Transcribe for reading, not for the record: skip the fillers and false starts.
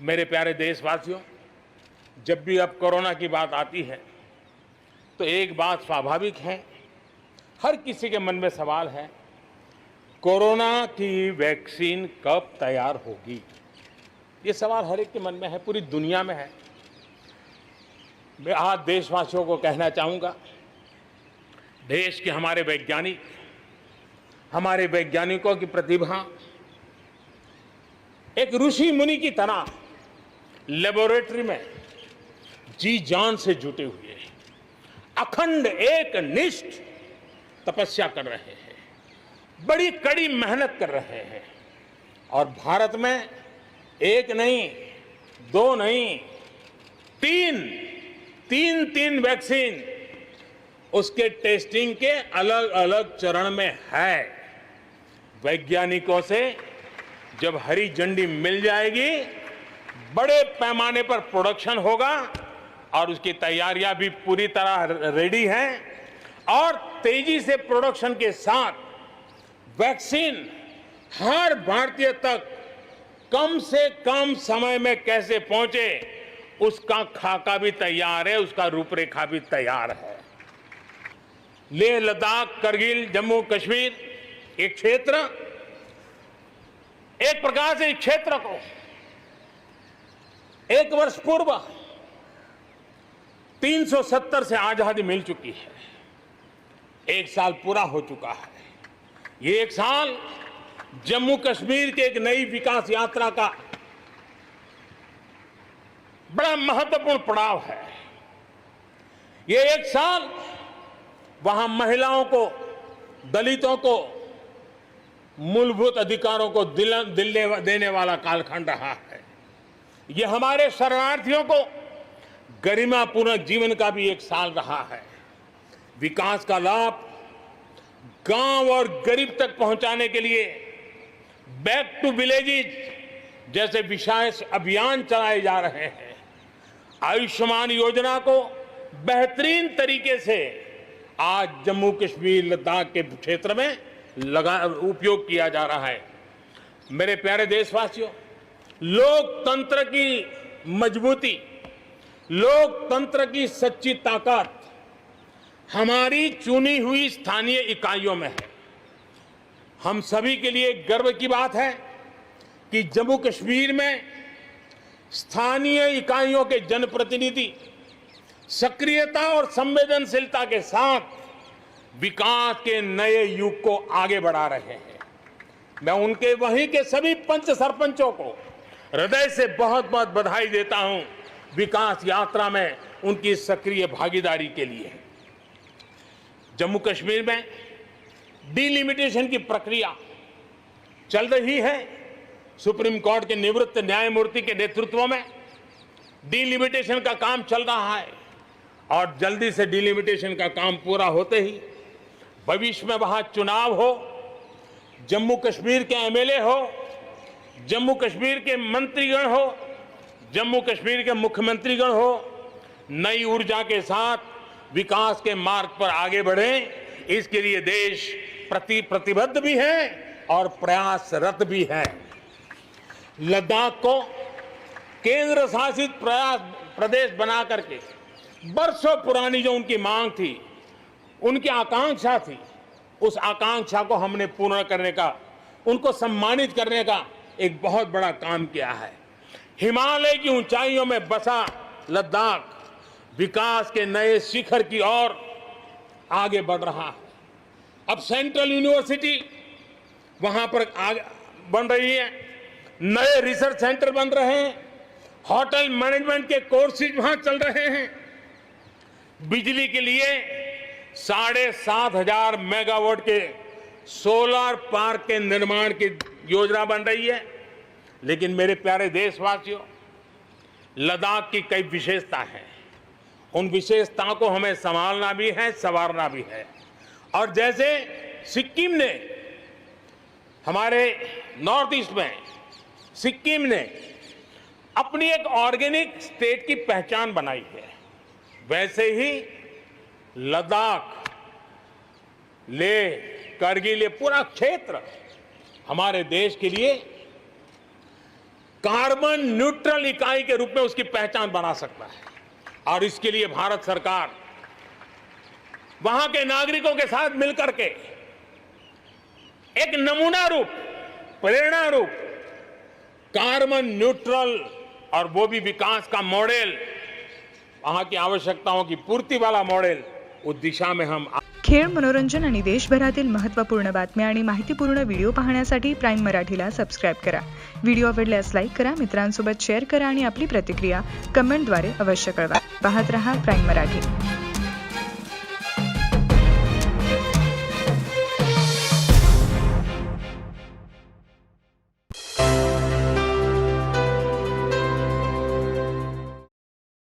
मेरे प्यारे देशवासियों, जब भी अब कोरोना की बात आती है तो एक बात स्वाभाविक है, हर किसी के मन में सवाल है, कोरोना की वैक्सीन कब तैयार होगी। ये सवाल हर एक के मन में है, पूरी दुनिया में है। मैं आज देशवासियों को कहना चाहूँगा, देश के हमारे वैज्ञानिकों की प्रतिभा एक ऋषि मुनि की तरह लेबोरेटरी में जी जान से जुटे हुए अखंड एक निष्ठ तपस्या कर रहे हैं, बड़ी कड़ी मेहनत कर रहे हैं। और भारत में एक नहीं, दो नहीं, तीन वैक्सीन उसके टेस्टिंग के अलग अलग चरण में है। वैज्ञानिकों से जब हरी झंडी मिल जाएगी, बड़े पैमाने पर प्रोडक्शन होगा और उसकी तैयारियां भी पूरी तरह रेडी हैं। और तेजी से प्रोडक्शन के साथ वैक्सीन हर भारतीय तक कम से कम समय में कैसे पहुंचे, उसका खाका भी तैयार है, उसका रूपरेखा भी तैयार है। लेह लद्दाख, करगिल, जम्मू कश्मीर एक क्षेत्र, एक प्रकार से इस क्षेत्र को एक वर्ष पूर्व 370 से आजादी मिल चुकी है। एक साल पूरा हो चुका है। ये एक साल जम्मू कश्मीर के एक नई विकास यात्रा का बड़ा महत्वपूर्ण पड़ाव है। ये एक साल वहां महिलाओं को, दलितों को मूलभूत अधिकारों को देने वाला कालखंड रहा है। ये हमारे शरणार्थियों को गरिमापूर्ण जीवन का भी एक साल रहा है। विकास का लाभ गांव और गरीब तक पहुंचाने के लिए बैक टू विलेजेस जैसे विशेष अभियान चलाए जा रहे हैं। आयुष्मान योजना को बेहतरीन तरीके से आज जम्मू कश्मीर, लद्दाख के क्षेत्र में उपयोग किया जा रहा है। मेरे प्यारे देशवासियों, लोकतंत्र की मजबूती, लोकतंत्र की सच्ची ताकत हमारी चुनी हुई स्थानीय इकाइयों में है। हम सभी के लिए गर्व की बात है कि जम्मू कश्मीर में स्थानीय इकाइयों के जनप्रतिनिधि सक्रियता और संवेदनशीलता के साथ विकास के नए युग को आगे बढ़ा रहे हैं। मैं उनके वहीं के सभी पंच सरपंचों को हृदय से बहुत बहुत बधाई देता हूं, विकास यात्रा में उनकी सक्रिय भागीदारी के लिए। जम्मू कश्मीर में डिलिमिटेशन की प्रक्रिया चल रही है। सुप्रीम कोर्ट के निवृत्त न्यायमूर्ति के नेतृत्व में डिलिमिटेशन का काम चल रहा है और जल्दी से डिलिमिटेशन का काम पूरा होते ही भविष्य में वहां चुनाव हो, जम्मू कश्मीर के एमएलए हो, जम्मू कश्मीर के मंत्रीगण हो, जम्मू कश्मीर के मुख्यमंत्रीगण हो, नई ऊर्जा के साथ विकास के मार्ग पर आगे बढ़े। इसके लिए देश प्रतिबद्ध भी है और प्रयासरत भी है। लद्दाख को केंद्र शासित प्रदेश बना करके बरसों पुरानी जो उनकी मांग थी, उनकी आकांक्षा थी, उस आकांक्षा को हमने पूर्ण करने का, उनको सम्मानित करने का एक बहुत बड़ा काम किया है। हिमालय की ऊंचाइयों में बसा लद्दाख विकास के नए शिखर की ओर आगे बढ़ रहा है। अब सेंट्रल यूनिवर्सिटी वहां पर बन रही है, नए रिसर्च सेंटर बन रहे हैं, होटल मैनेजमेंट के कोर्सेज वहां चल रहे हैं। बिजली के लिए 7,500 मेगावाट के सोलर पार्क के निर्माण की योजना बन रही है। लेकिन मेरे प्यारे देशवासियों, लद्दाख की कई विशेषता हैं। उन विशेषताओं को हमें संभालना भी है, संवारना भी है। और जैसे सिक्किम ने, हमारे नॉर्थ ईस्ट में सिक्किम ने अपनी एक ऑर्गेनिक स्टेट की पहचान बनाई है, वैसे ही लद्दाख, लेह, करगिल, ये पूरा क्षेत्र हमारे देश के लिए कार्बन न्यूट्रल इकाई के रूप में उसकी पहचान बना सकता है। और इसके लिए भारत सरकार वहां के नागरिकों के साथ मिलकर के एक नमूना रूप, प्रेरणा रूप कार्बन न्यूट्रल और वो भी विकास का मॉडल, वहां की आवश्यकताओं की पूर्ति वाला मॉडल, उस दिशा में हम खेळ, मनोरंजन आणि देशभरातील महत्त्वपूर्ण बातम्या आणि माहितीपूर्ण व्हिडिओ पाहण्यासाठी प्राईम मराठीला सबस्क्राईब करा. व्हिडिओ आवडल्यास लाईक करा, मित्रांसोबत शेअर करा आणि आपली प्रतिक्रिया कमेंटद्वारे अवश्य कळवा. पाहत रहा प्राईम मराठी.